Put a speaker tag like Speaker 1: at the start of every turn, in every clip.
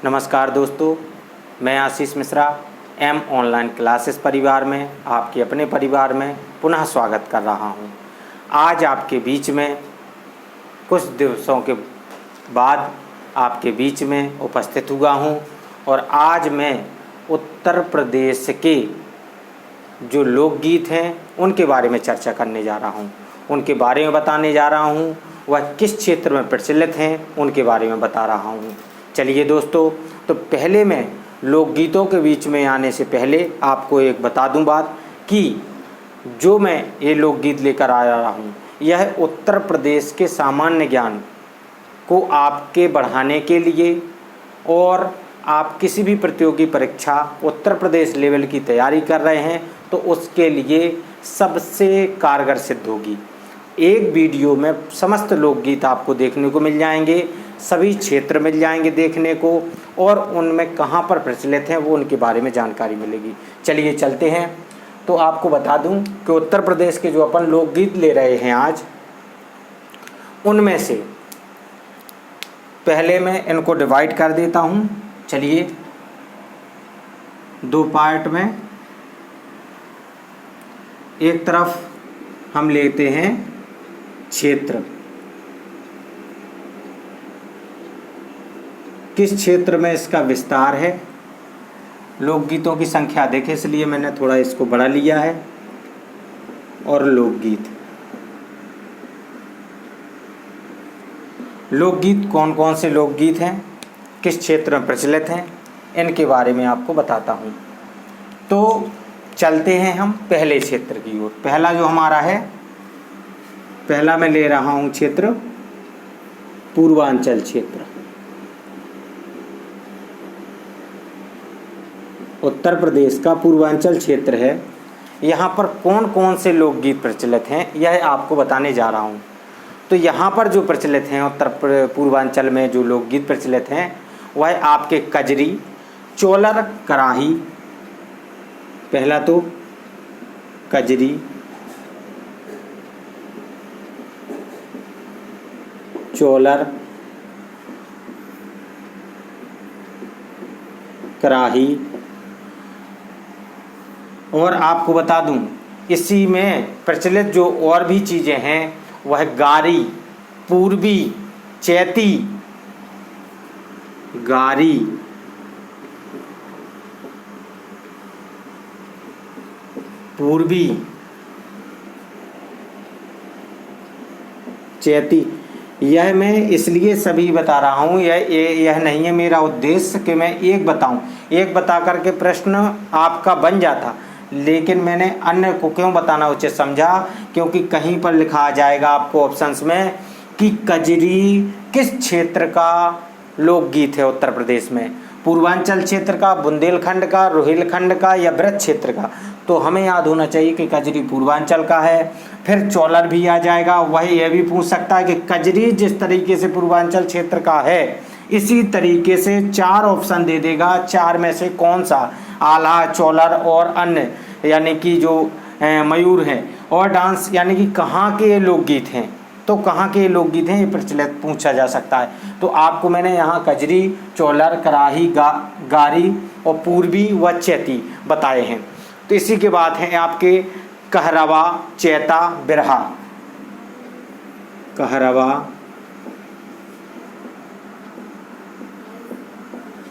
Speaker 1: नमस्कार दोस्तों, मैं Ashish Mishra am online classes परिवार में आपके अपने परिवार में पुनः स्वागत कर रहा हूं। आज आपके बीच में कुछ दिवसों के बाद आपके बीच में उपस्थित हुआ हूं और आज मैं उत्तर प्रदेश के जो लोकगीत हैं उनके बारे में चर्चा करने जा रहा हूं, उनके बारे में बताने जा रहा हूं, वह किस क्षेत्र में प्रचलित हैं उनके बारे में बता रहा हूं। चलिए दोस्तों, तो पहले मैं लोकगीतों के बीच में आने से पहले आपको एक बता दूं बात कि जो मैं ये लोकगीत लेकर आ रहा हूँ यह उत्तर प्रदेश के सामान्य ज्ञान को आपके बढ़ाने के लिए और आप किसी भी प्रतियोगी परीक्षा उत्तर प्रदेश लेवल की तैयारी कर रहे हैं तो उसके लिए सबसे कारगर सिद्ध होगी। एक वीडियो में समस्त लोकगीत आपको देखने को मिल जाएंगे, सभी क्षेत्र मिल जाएंगे देखने को, और उनमें कहाँ पर प्रचलित हैं वो उनके बारे में जानकारी मिलेगी। चलिए चलते हैं। तो आपको बता दूं कि उत्तर प्रदेश के जो अपन लोकगीत ले रहे हैं आज, उनमें से पहले मैं इनको डिवाइड कर देता हूं। चलिए, दो पार्ट में। एक तरफ हम लेते हैं क्षेत्र, किस क्षेत्र में इसका विस्तार है। लोकगीतों की संख्या देखें, इसलिए मैंने थोड़ा इसको बढ़ा लिया है। और लोकगीत कौन कौन से लोकगीत हैं, किस क्षेत्र में प्रचलित हैं, इनके बारे में आपको बताता हूँ। तो चलते हैं हम पहले क्षेत्र की ओर। पहला जो हमारा है, पहला मैं ले रहा हूँ क्षेत्र पूर्वांचल क्षेत्र। उत्तर प्रदेश का पूर्वांचल क्षेत्र है। यहाँ पर कौन कौन से लोकगीत प्रचलित हैं यह आपको बताने जा रहा हूँ। तो यहाँ पर जो प्रचलित हैं, उत्तर पूर्वांचल में जो लोकगीत प्रचलित हैं वह आपके कजरी, चोलर, कराही। पहला तो कजरी, चोलर, कराही, और आपको बता दूं इसी में प्रचलित जो और भी चीज़ें हैं वह गारी, पूर्वी, चैती, गारी, पूर्वी, चैती। यह मैं इसलिए सभी बता रहा हूँ, यह नहीं है मेरा उद्देश्य कि मैं एक बताऊँ, एक बता करके प्रश्न आपका बन जाता, लेकिन मैंने अन्य को क्यों बताना उचित समझा, क्योंकि कहीं पर लिखा आ जाएगा आपको ऑप्शंस में कि कजरी किस क्षेत्र का लोकगीत है उत्तर प्रदेश में, पूर्वांचल क्षेत्र का, बुंदेलखंड का, रोहिलखंड का या ब्रज क्षेत्र का। तो हमें याद होना चाहिए कि कजरी पूर्वांचल का है। फिर चोलर भी आ जाएगा। वह यह भी पूछ सकता है कि कजरी जिस तरीके से पूर्वांचल क्षेत्र का है इसी तरीके से चार ऑप्शन दे देगा, चार में से कौन सा, आला, चोलर और अन्य यानी कि जो मयूर हैं, और डांस यानी कि कहाँ के लोकगीत हैं। तो कहाँ के लोकगीत हैं ये प्रचलित पूछा जा सकता है। तो आपको मैंने यहाँ कजरी, चोलर, कराही, गारी और पूर्वी व चैती बताए हैं। तो इसी के बाद हैं आपके कहरवा, चैता, बिरहा। कहरवा,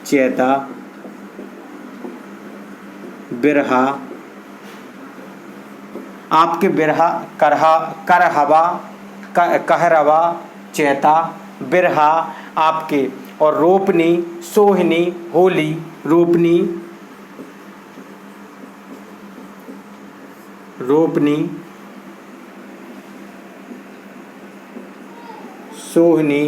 Speaker 1: चैता, बिरहा। आपके बिरहा, करहवा, कहरवा, चैता, बिरहा आपके, और रोपनी, सोहनी, होली, रोपनी, सोहनी,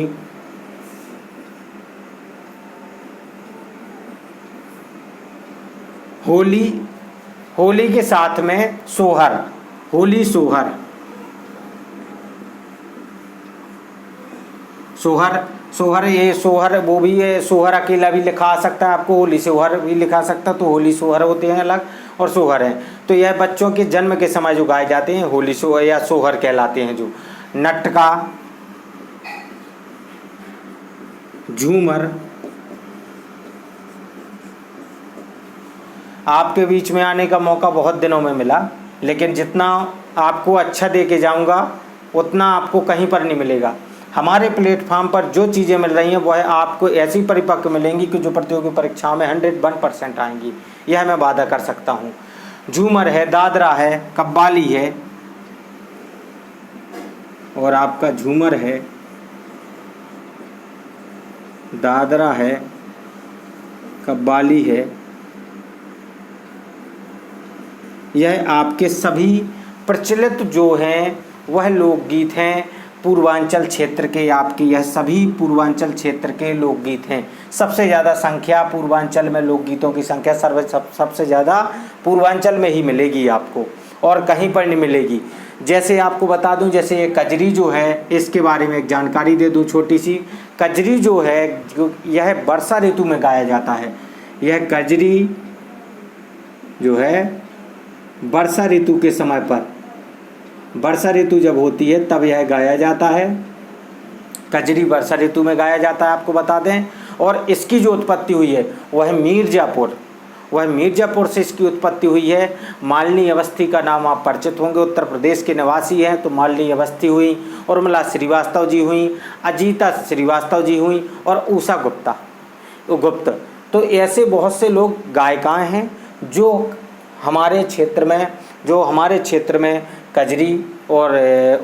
Speaker 1: होली के साथ में सोहर, होली, सोहर, ये सोहर वो भी है, सोहर अकेला भी लिखा आ सकता है आपको, होली सोहर भी लिखा सकता, तो होली सोहर होते हैं अलग और सोहर हैं। तो यह बच्चों के जन्म के समय जो गाए जाते हैं होली सोहर या सोहर कहलाते हैं। जो नटका, झूमर, आपके बीच में आने का मौका बहुत दिनों में मिला, लेकिन जितना आपको अच्छा दे के जाऊँगा उतना आपको कहीं पर नहीं मिलेगा। हमारे प्लेटफार्म पर जो चीज़ें मिल रही हैं वह आपको ऐसी परिपक्व मिलेंगी कि जो प्रतियोगी परीक्षाओं में 101% आएंगी, यह मैं वादा कर सकता हूँ। झूमर है, दादरा है, कव्वाली है, और आपका झूमर है, दादरा है, कव्वाली है, यह आपके सभी प्रचलित जो हैं वह लोकगीत हैं पूर्वांचल क्षेत्र के। आपके यह सभी पूर्वांचल क्षेत्र के लोकगीत हैं। सबसे ज़्यादा संख्या पूर्वांचल में लोकगीतों की संख्या सबसे ज़्यादा पूर्वांचल में ही मिलेगी आपको, और कहीं पर नहीं मिलेगी। जैसे आपको बता दूं, जैसे ये कजरी जो है, इसके बारे में एक जानकारी दे दूं छोटी सी। कजरी जो है यह वर्षा ऋतु में गाया जाता है। यह कजरी जो है वर्षा ऋतु के समय पर, वर्षा ऋतु जब होती है तब यह गाया जाता है। कजरी वर्षा ऋतु में गाया जाता है, आपको बता दें। और इसकी जो उत्पत्ति हुई है वह मिर्ज़ापुर से इसकी उत्पत्ति हुई है। मालिनी अवस्थी का नाम आप परिचित होंगे, उत्तर प्रदेश के निवासी हैं। तो मालिनी अवस्थी हुई, उर्मिला श्रीवास्तव जी हुई, अजीता श्रीवास्तव जी हुई, और उषा गुप्त। तो ऐसे बहुत से लोग गायिकाएँ हैं जो हमारे क्षेत्र में कजरी और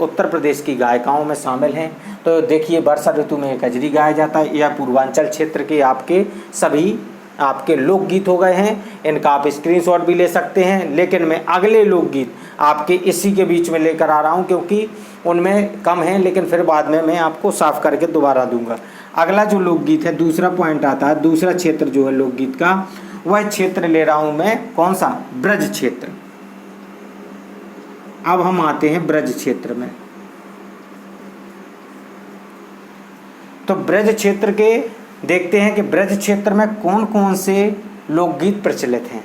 Speaker 1: उत्तर प्रदेश की गायिकाओं में शामिल हैं। तो देखिए, वर्षा ऋतु में कजरी गाया जाता है। यह पूर्वांचल क्षेत्र के आपके सभी आपके लोकगीत हो गए हैं। इनका आप स्क्रीनशॉट भी ले सकते हैं, लेकिन मैं अगले लोकगीत आपके इसी के बीच में लेकर आ रहा हूं, क्योंकि उनमें कम हैं, लेकिन फिर बाद में मैं आपको साफ करके दोबारा दूंगा। अगला जो लोकगीत है, दूसरा पॉइंट आता है, दूसरा क्षेत्र जो है लोकगीत का, वह क्षेत्र ले रहा हूं मैं, कौन सा? ब्रज क्षेत्र। अब हम आते हैं ब्रज क्षेत्र में। तो ब्रज क्षेत्र के देखते हैं कि ब्रज क्षेत्र में कौन कौन से लोकगीत प्रचलित हैं।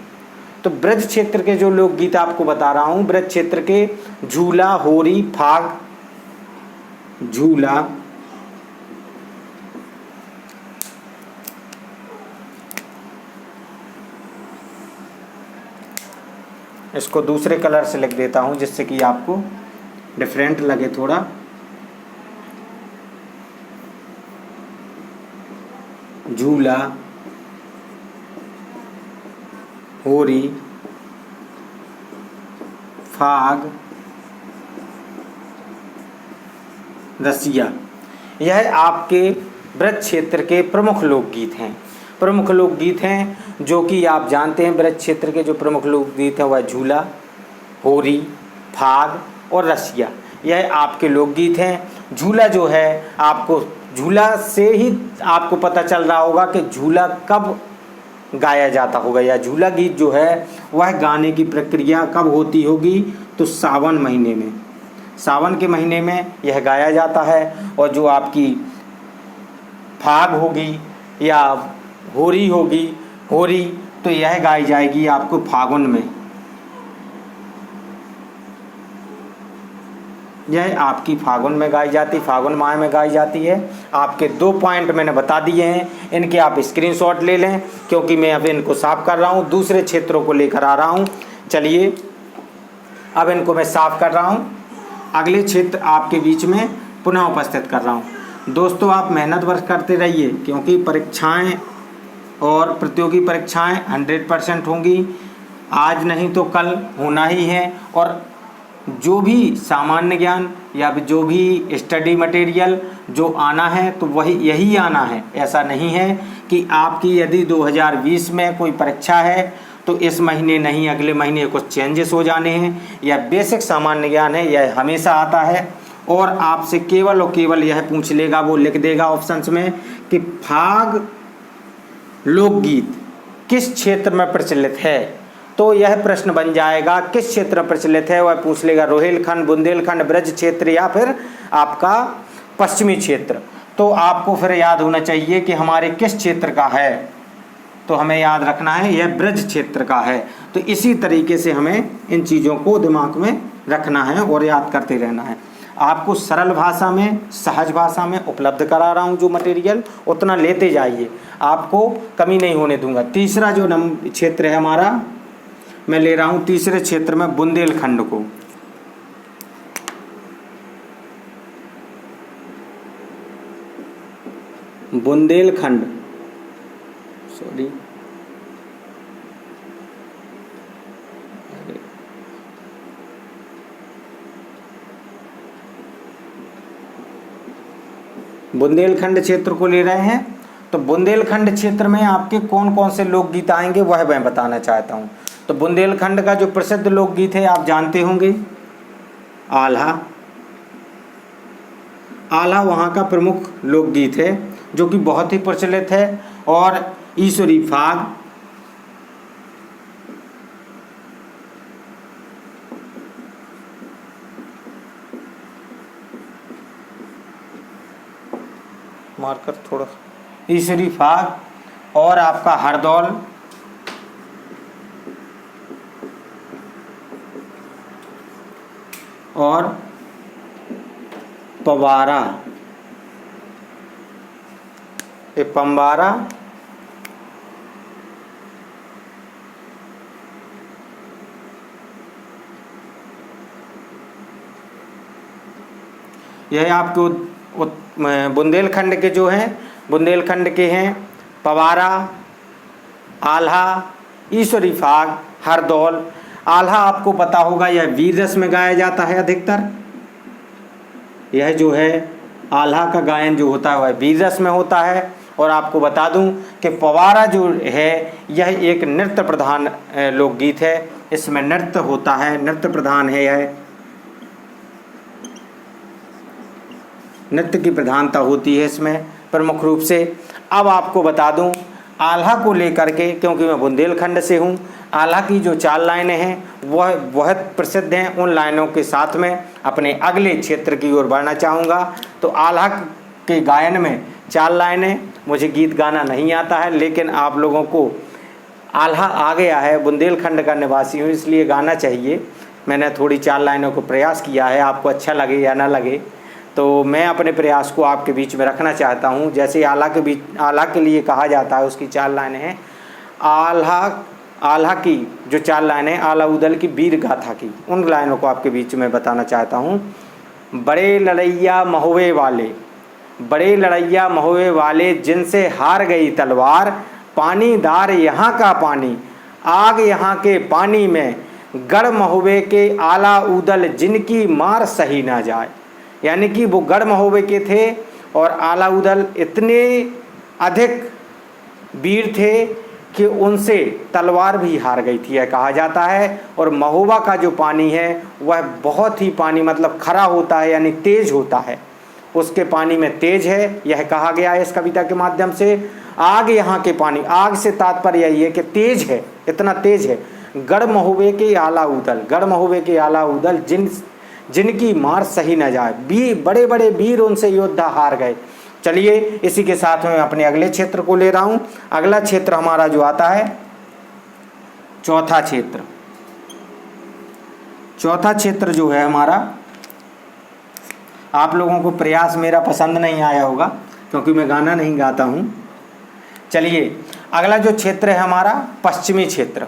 Speaker 1: तो ब्रज क्षेत्र के जो लोकगीत आपको बता रहा हूं, ब्रज क्षेत्र के झूला, होरी, फाग, झूला, इसको दूसरे कलर से लिख देता हूं जिससे कि आपको डिफरेंट लगे थोड़ा। झूला, होरी, फाग, रसिया, यह आपके ब्रज क्षेत्र के प्रमुख लोकगीत हैं। जो कि आप जानते हैं, ब्रज क्षेत्र के जो प्रमुख लोकगीत हैं वह झूला, होरी, फाग और रसिया, यह आपके लोकगीत हैं। झूला जो है, आपको झूला से ही आपको पता चल रहा होगा कि झूला कब गाया जाता होगा, या झूला गीत जो है वह गाने की प्रक्रिया कब होती होगी। तो सावन महीने में, सावन के महीने में यह गाया जाता है। और जो आपकी फाग होगी या होरी होगी, होरी तो यह गाई जाएगी आपको फागुन में, यह आपकी फागुन में गाई जाती, फागुन माह में गाई जाती है। आपके 2 पॉइंट मैंने बता दिए हैं, इनके आप स्क्रीनशॉट ले लें, क्योंकि मैं अब इनको साफ कर रहा हूँ, दूसरे क्षेत्रों को लेकर आ रहा हूँ। चलिए, अब इनको मैं साफ कर रहा हूँ, अगले क्षेत्र आपके बीच में पुनः उपस्थित कर रहा हूँ। दोस्तों, आप मेहनत वर्क करते रहिए, क्योंकि परीक्षाएँ और प्रतियोगी परीक्षाएं 100% होंगी। आज नहीं तो कल होना ही है। और जो भी सामान्य ज्ञान या जो भी स्टडी मटेरियल जो आना है तो वही यही आना है। ऐसा नहीं है कि आपकी यदि 2020 में कोई परीक्षा है तो इस महीने नहीं, अगले महीने कुछ चेंजेस हो जाने हैं। यह बेसिक सामान्य ज्ञान है, यह हमेशा आता है। और आपसे केवल और केवल यह पूछ लेगा, वो लिख देगा ऑप्शंस में कि फाग लोकगीत किस क्षेत्र में प्रचलित है। तो यह प्रश्न बन जाएगा किस क्षेत्र में प्रचलित है, वह पूछ लेगा रोहिलखंड, बुंदेलखंड, ब्रज क्षेत्र या फिर आपका पश्चिमी क्षेत्र। तो आपको फिर याद होना चाहिए कि हमारे किस क्षेत्र का है, तो हमें याद रखना है यह ब्रज क्षेत्र का है। तो इसी तरीके से हमें इन चीज़ों को दिमाग में रखना है और याद करते रहना है। आपको सरल भाषा में, सहज भाषा में उपलब्ध करा रहा हूँ जो मटेरियल, उतना लेते जाइए, आपको कमी नहीं होने दूंगा। तीसरा जो क्षेत्र है हमारा मैं ले रहा हूँ तीसरे क्षेत्र में बुंदेलखंड को। बुंदेलखंड, सॉरी, बुंदेलखंड क्षेत्र को ले रहे हैं। तो बुंदेलखंड क्षेत्र में आपके कौन कौन से लोकगीत आएंगे वह मैं बताना चाहता हूँ। तो बुंदेलखंड का जो प्रसिद्ध लोकगीत है आप जानते होंगे, आल्हा। आल्हा वहाँ का प्रमुख लोकगीत है जो कि बहुत ही प्रचलित है। और ईश्वरी फाग, मार्कर थोड़ा, ईश्वरी फाग और आपका हरदौल और पवारा, ये पंबारा, यह आपके बुंदेलखंड के जो हैं, बुंदेलखंड के हैं पवारा, आल्हा, ईश्वरी फाग, हरदौल। आल्हा आपको पता होगा यह वीर रस में गाया जाता है अधिकतर। यह जो है आल्हा का गायन जो होता है वह वीर रस में होता है। और आपको बता दूं कि पवारा जो है यह एक नृत्य प्रधान लोकगीत है। इसमें नृत्य होता है, नृत्य प्रधान है, यह नृत्य की प्रधानता होती है इसमें प्रमुख रूप से। अब आपको बता दूं आल्हा को लेकर के, क्योंकि मैं बुंदेलखंड से हूं, आल्हा की जो 4 लाइनें हैं वह बहुत प्रसिद्ध हैं। उन लाइनों के साथ में अपने अगले क्षेत्र की ओर बढ़ना चाहूँगा। तो आल्हा के गायन में 4 लाइनें, मुझे गीत गाना नहीं आता है लेकिन आप लोगों को आल्हा आ गया है, बुंदेलखंड का निवासी हूँ इसलिए गाना चाहिए। मैंने थोड़ी 4 लाइनों को प्रयास किया है, आपको अच्छा लगे या ना लगे तो मैं अपने प्रयास को आपके बीच में रखना चाहता हूँ। जैसे आल्हा के लिए कहा जाता है उसकी 4 लाइनें हैं। आल्हा की जो 4 लाइनें आला उदल की वीर गाथा की, उन लाइनों को आपके बीच में बताना चाहता हूँ। बड़े लड़ैया महुए वाले, बड़े लड़ैया महुए वाले, जिनसे हार गई तलवार, पानी दार यहाँ का पानी, आग यहाँ के पानी में, गढ़ महुए के आला उदल, जिनकी मार सही ना जाए। यानी कि वो गढ़ महुए के थे और आला उदल इतने अधिक वीर थे कि उनसे तलवार भी हार गई थी यह कहा जाता है। और महुआ का जो पानी है वह बहुत ही पानी मतलब खरा होता है, यानी तेज होता है, उसके पानी में तेज है यह कहा गया है इस कविता के माध्यम से। आग यहाँ के पानी, आग से तात्पर्य यही है कि तेज है, इतना तेज है। गढ़ महुए के आला उदल, गढ़ महुए के आला उदल, जिनकी मार सही न जाए, बड़े बड़े वीर उनसे योद्धा हार गए। चलिए इसी के साथ में अपने अगले क्षेत्र को ले रहा हूँ। अगला क्षेत्र हमारा जो आता है चौथा क्षेत्र। चौथा क्षेत्र जो है हमारा, आप लोगों को प्रयास मेरा पसंद नहीं आया होगा क्योंकि मैं गाना नहीं गाता हूँ। चलिए अगला जो क्षेत्र है हमारा पश्चिमी क्षेत्र।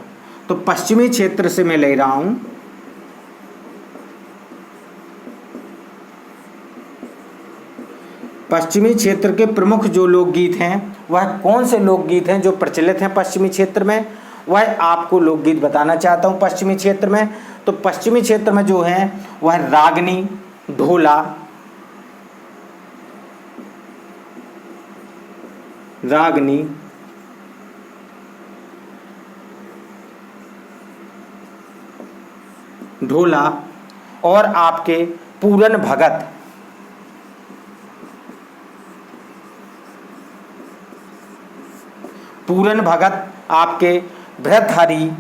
Speaker 1: तो पश्चिमी क्षेत्र से मैं ले रहा हूँ पश्चिमी क्षेत्र के प्रमुख जो लोकगीत हैं वह कौन से लोकगीत हैं जो प्रचलित हैं पश्चिमी क्षेत्र में, वह आपको लोकगीत बताना चाहता हूँ पश्चिमी क्षेत्र में। तो पश्चिमी क्षेत्र में जो हैं वह रागनी, ढोला, रागनी, ढोला और आपके पूरन भगत, पूरन भगत, आपके भृतहरि,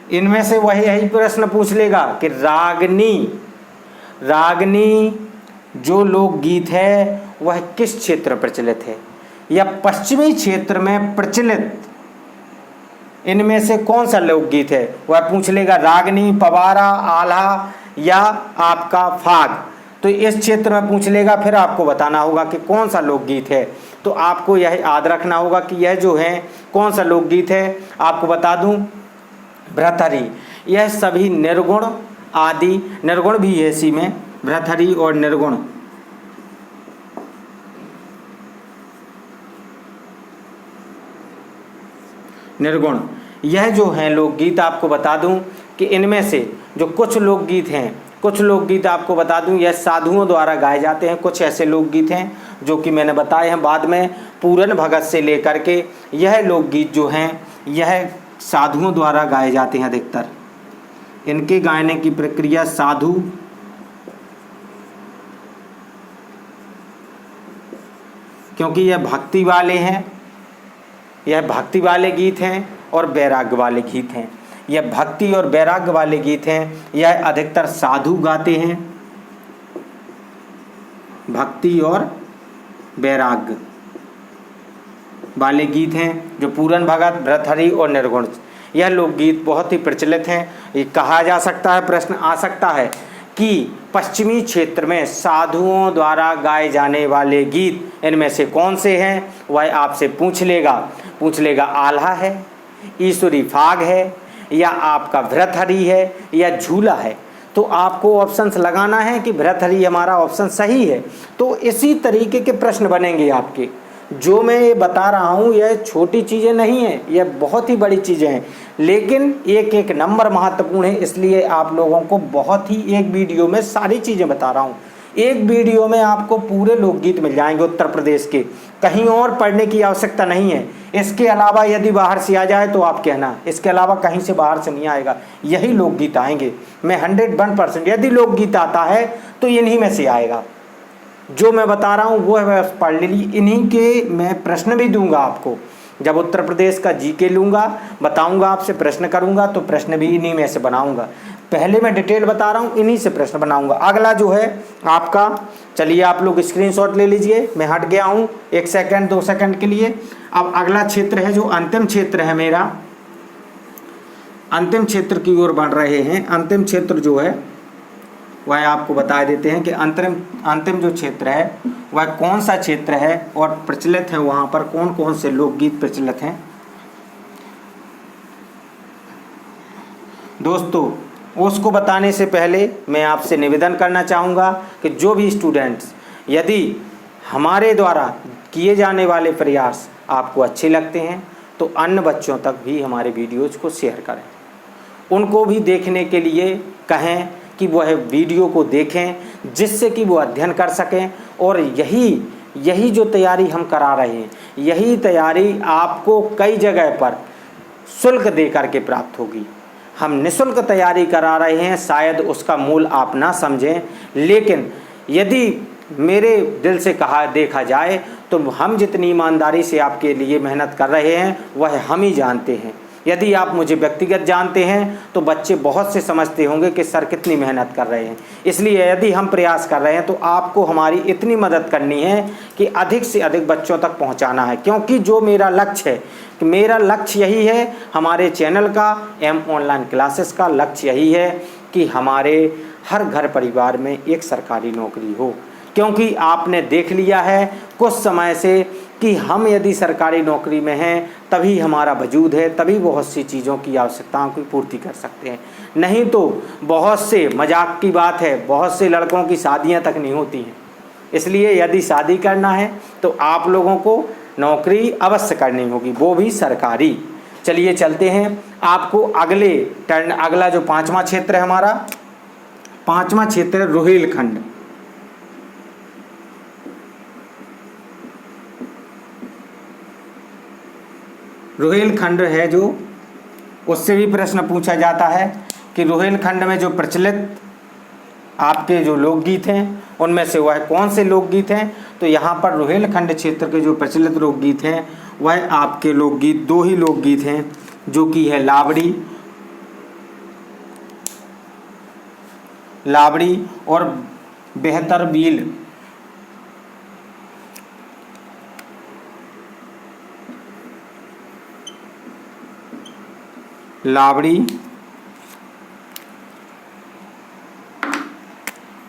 Speaker 1: इनमें से वही यही प्रश्न पूछ लेगा कि रागनी जो लोकगीत है वह किस क्षेत्र प्रचलित है या पश्चिमी क्षेत्र में प्रचलित इनमें से कौन सा लोकगीत है, वह पूछ लेगा। रागनी, पवारा, आल्हा या आपका फाग। तो इस क्षेत्र में पूछ लेगा, फिर आपको बताना होगा कि कौन सा लोकगीत है। तो आपको यह याद रखना होगा कि यह जो है कौन सा लोकगीत है। आपको बता दूं, भृतहरि, यह सभी निर्गुण आदि, निर्गुण भी है इसी में, भृतहरि और निर्गुण, निर्गुण, यह जो है लोकगीत आपको बता दूं कि इनमें से जो कुछ लोकगीत हैं, कुछ लोकगीत आपको बता दूं यह साधुओं द्वारा गाए जाते हैं। कुछ ऐसे लोकगीत हैं जो कि मैंने बताए हैं बाद में, पूरन भगत से लेकर के यह लोकगीत जो हैं यह साधुओं द्वारा गाए जाते हैं अधिकतर। इनके गायने की प्रक्रिया साधु, क्योंकि यह भक्ति वाले हैं, यह भक्ति वाले गीत हैं और वैराग्य वाले गीत हैं। यह भक्ति और वैराग्य वाले गीत हैं, यह अधिकतर साधु गाते हैं, भक्ति और वैराग्य वाले गीत हैं जो पूरन भगत, भृतहरि और निर्गुण। यह लोकगीत बहुत ही प्रचलित हैं। ये कहा जा सकता है, प्रश्न आ सकता है कि पश्चिमी क्षेत्र में साधुओं द्वारा गाए जाने वाले गीत इनमें से कौन से हैं, वह आपसे पूछ लेगा आल्हा है, ईश्वरी फाग है, या आपका भृतहरि है, या झूला है। तो आपको ऑप्शंस लगाना है कि भृतहरि हमारा ऑप्शन सही है। तो इसी तरीके के प्रश्न बनेंगे आपके। जो मैं ये बता रहा हूँ यह छोटी चीज़ें नहीं हैं, यह बहुत ही बड़ी चीज़ें हैं, लेकिन एक एक नंबर महत्वपूर्ण है। इसलिए आप लोगों को बहुत ही एक वीडियो में सारी चीज़ें बता रहा हूँ। एक वीडियो में आपको पूरे लोकगीत मिल जाएंगे उत्तर प्रदेश के, कहीं और पढ़ने की आवश्यकता नहीं है। इसके अलावा यदि बाहर से आ जाए तो आप कहना, इसके अलावा कहीं से बाहर से नहीं आएगा, यही लोकगीत आएंगे। मैं 101% यदि लोकगीत आता है तो इन्हीं में से आएगा। जो मैं बता रहा हूँ वो है पढ़ लीजिए। इन्हीं के मैं प्रश्न भी दूंगा आपको, जब उत्तर प्रदेश का जीके लूँगा, बताऊँगा आपसे, प्रश्न करूँगा तो प्रश्न भी इन्हीं में से बनाऊँगा। पहले मैं डिटेल बता रहा हूँ, इन्हीं से प्रश्न बनाऊँगा। अगला जो है आपका, चलिए आप लोग स्क्रीनशॉट ले लीजिए, मैं हट गया हूँ 1 सेकंड 2 सेकंड के लिए। अब अगला क्षेत्र है जो अंतिम क्षेत्र है मेरा, अंतिम क्षेत्र की ओर बढ़ रहे हैं। अंतिम क्षेत्र जो है वह आपको बता देते हैं कि अंतिम जो क्षेत्र है वह कौन सा क्षेत्र है और प्रचलित है, वहाँ पर कौन कौन से लोकगीत प्रचलित हैं। दोस्तों, उसको बताने से पहले मैं आपसे निवेदन करना चाहूँगा कि जो भी स्टूडेंट्स, यदि हमारे द्वारा किए जाने वाले प्रयास आपको अच्छे लगते हैं तो अन्य बच्चों तक भी हमारे वीडियोज़ को शेयर करें, उनको भी देखने के लिए कहें कि वह वीडियो को देखें, जिससे कि वो अध्ययन कर सकें। और यही जो तैयारी हम करा रहे हैं, यही तैयारी आपको कई जगह पर शुल्क दे करके प्राप्त होगी। हम निःशुल्क तैयारी करा रहे हैं, शायद उसका मूल आप ना समझें, लेकिन यदि मेरे दिल से देखा जाए तो हम जितनी ईमानदारी से आपके लिए मेहनत कर रहे हैं वह हम ही जानते हैं। यदि आप मुझे व्यक्तिगत जानते हैं तो बच्चे बहुत से समझते होंगे कि सर कितनी मेहनत कर रहे हैं। इसलिए यदि हम प्रयास कर रहे हैं तो आपको हमारी इतनी मदद करनी है कि अधिक से अधिक बच्चों तक पहुंचाना है। क्योंकि जो मेरा लक्ष्य है, कि मेरा लक्ष्य यही है, हमारे चैनल का, एम ऑनलाइन क्लासेस का लक्ष्य यही है कि हमारे हर घर परिवार में एक सरकारी नौकरी हो। क्योंकि आपने देख लिया है कुछ समय से कि हम यदि सरकारी नौकरी में हैं तभी हमारा वजूद है, तभी बहुत सी चीज़ों की आवश्यकताओं की पूर्ति कर सकते हैं। नहीं तो बहुत से, मजाक की बात है, बहुत से लड़कों की शादियां तक नहीं होती हैं। इसलिए यदि शादी करना है तो आप लोगों को नौकरी अवश्य करनी होगी, वो भी सरकारी। चलिए चलते हैं आपको अगला जो 5वां क्षेत्र है हमारा, 5वां क्षेत्र है रुहेलखंड। रुहेलखंड है जो, उससे भी प्रश्न पूछा जाता है कि रुहेलखंड में जो प्रचलित आपके जो लोकगीत हैं उनमें से वह कौन से लोकगीत हैं। तो यहाँ पर रुहेलखंड क्षेत्र के जो प्रचलित लोकगीत हैं वह आपके लोकगीत 2 ही लोकगीत हैं, जो कि है लावड़ी और बेहतर बील। लावड़ी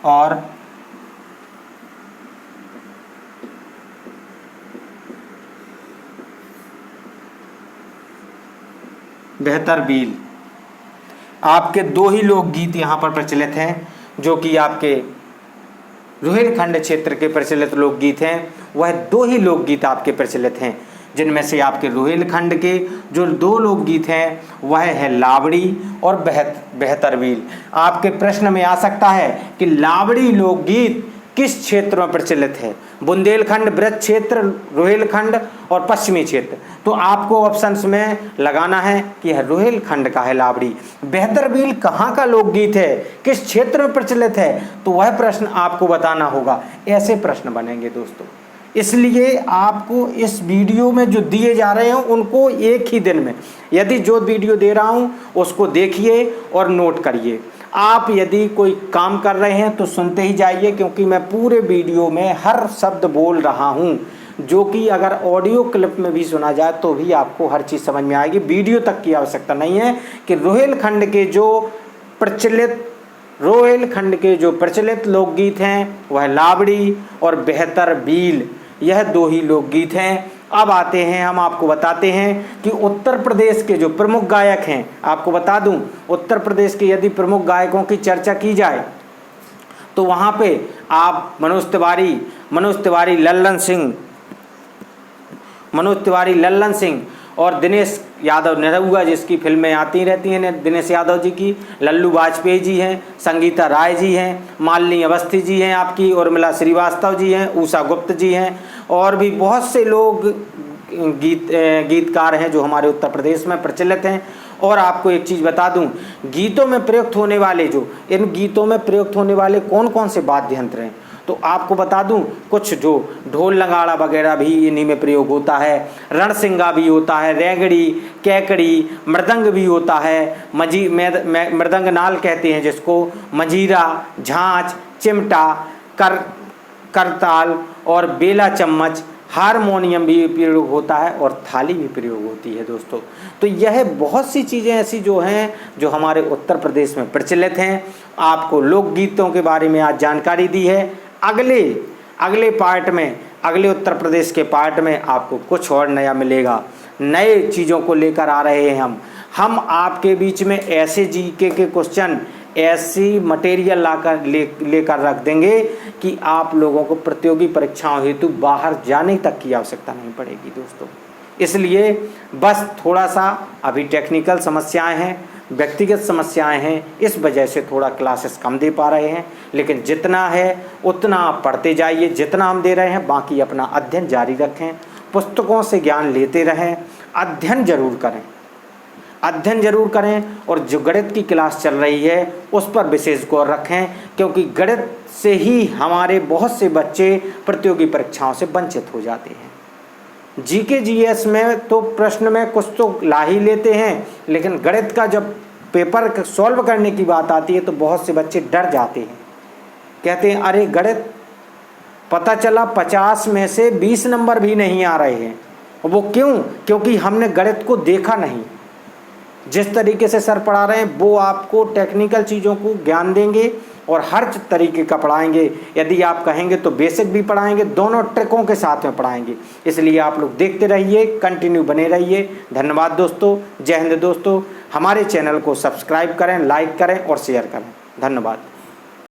Speaker 1: और बेहतर बील। आपके 2 ही लोकगीत यहाँ पर प्रचलित हैं, जो कि आपके रुहेलखंड क्षेत्र के प्रचलित लोकगीत हैं। वह 2 ही लोकगीत आपके प्रचलित हैं, जिनमें से आपके रुहेलखंड के जो 2 लोकगीत हैं वह है लावड़ी और बेहतर बील। आपके प्रश्न में आ सकता है कि लावड़ी लोकगीत किस क्षेत्र में प्रचलित है, बुंदेलखंड, ब्रज क्षेत्र, रुहेलखंड और पश्चिमी क्षेत्र। तो आपको ऑप्शंस में लगाना है कि यह रुहेलखंड का है लावड़ी। बेहतर बील कहाँ का लोकगीत है, किस क्षेत्र में प्रचलित है, तो वह प्रश्न आपको बताना होगा। ऐसे प्रश्न बनेंगे दोस्तों। इसलिए आपको इस वीडियो में जो दिए जा रहे हैं उनको एक ही दिन में, यदि जो वीडियो दे रहा हूँ उसको देखिए और नोट करिए। आप यदि कोई काम कर रहे हैं तो सुनते ही जाइए, क्योंकि मैं पूरे वीडियो में हर शब्द बोल रहा हूं, जो कि अगर ऑडियो क्लिप में भी सुना जाए तो भी आपको हर चीज़ समझ में आएगी। वीडियो तक की आवश्यकता नहीं है कि रुहेलखंड के जो प्रचलित लोकगीत हैं वह लावड़ी और बेहतर बील, यह 2 ही लोकगीत हैं। अब आते हैं, हम आपको बताते हैं कि उत्तर प्रदेश के जो प्रमुख गायक हैं, आपको बता दूं उत्तर प्रदेश के यदि प्रमुख गायकों की चर्चा की जाए तो वहाँ पे आप मनोज तिवारी, लल्लन सिंह और दिनेश यादव निरहुआ, जिसकी फिल्में आती रहती हैं दिनेश यादव जी की, लल्लू वाजपेयी जी हैं, संगीता राय जी हैं, मालिनी अवस्थी जी हैं आपकी, उर्मिला श्रीवास्तव जी हैं, उषा गुप्त जी हैं, और भी बहुत से लोग गीतकार हैं जो हमारे उत्तर प्रदेश में प्रचलित हैं। और आपको एक चीज़ बता दूं, इन गीतों में प्रयुक्त होने वाले कौन कौन से वाद्य यंत्र हैं, तो आपको बता दूं कुछ जो ढोल नगाड़ा वगैरह भी इन्हीं में प्रयोग होता है, रणसिंगा भी होता है, रेगड़ी, कैकड़ी, मृदंग भी होता है, मृदंग नाल कहते हैं जिसको, मंजीरा, झांझ, चिमटा, करताल और बेला चम्मच, हारमोनियम भी प्रयोग होता है और थाली भी प्रयोग होती है दोस्तों। तो यह बहुत सी चीज़ें ऐसी जो हैं जो हमारे उत्तर प्रदेश में प्रचलित हैं। आपको लोकगीतों के बारे में आज जानकारी दी है। अगले पार्ट में, अगले उत्तर प्रदेश के पार्ट में आपको कुछ और नया मिलेगा। नए चीज़ों को लेकर आ रहे हैं हम आपके बीच में ऐसे जीके के क्वेश्चन, ऐसी मटेरियल लेकर रख देंगे कि आप लोगों को प्रतियोगी परीक्षाओं हेतु बाहर जाने तक की आवश्यकता नहीं पड़ेगी दोस्तों। इसलिए बस थोड़ा सा अभी टेक्निकल समस्याएं हैं, व्यक्तिगत समस्याएं हैं, इस वजह से थोड़ा क्लासेस कम दे पा रहे हैं, लेकिन जितना है उतना आप पढ़ते जाइए, जितना हम दे रहे हैं। बाकी अपना अध्ययन जारी रखें, पुस्तकों से ज्ञान लेते रहें, अध्ययन जरूर करें और जो गणित की क्लास चल रही है उस पर विशेष गौर रखें, क्योंकि गणित से ही हमारे बहुत से बच्चे प्रतियोगी परीक्षाओं से वंचित हो जाते हैं। जीके जीएस में तो प्रश्न में कुछ तो ला ही लेते हैं, लेकिन गणित का जब पेपर सॉल्व करने की बात आती है तो बहुत से बच्चे डर जाते हैं, कहते हैं अरे गणित पता चला 50 में से 20 नंबर भी नहीं आ रहे हैं। वो क्यों? क्योंकि हमने गणित को देखा नहीं। जिस तरीके से सर पढ़ा रहे हैं वो आपको टेक्निकल चीज़ों को ज्ञान देंगे और हर तरीके का पढ़ाएंगे। यदि आप कहेंगे तो बेसिक भी पढ़ाएंगे, दोनों ट्रिकों के साथ में पढ़ाएंगे। इसलिए आप लोग देखते रहिए, कंटिन्यू बने रहिए। धन्यवाद दोस्तों, जय हिंद दोस्तों। हमारे चैनल को सब्सक्राइब करें, लाइक करें और शेयर करें। धन्यवाद।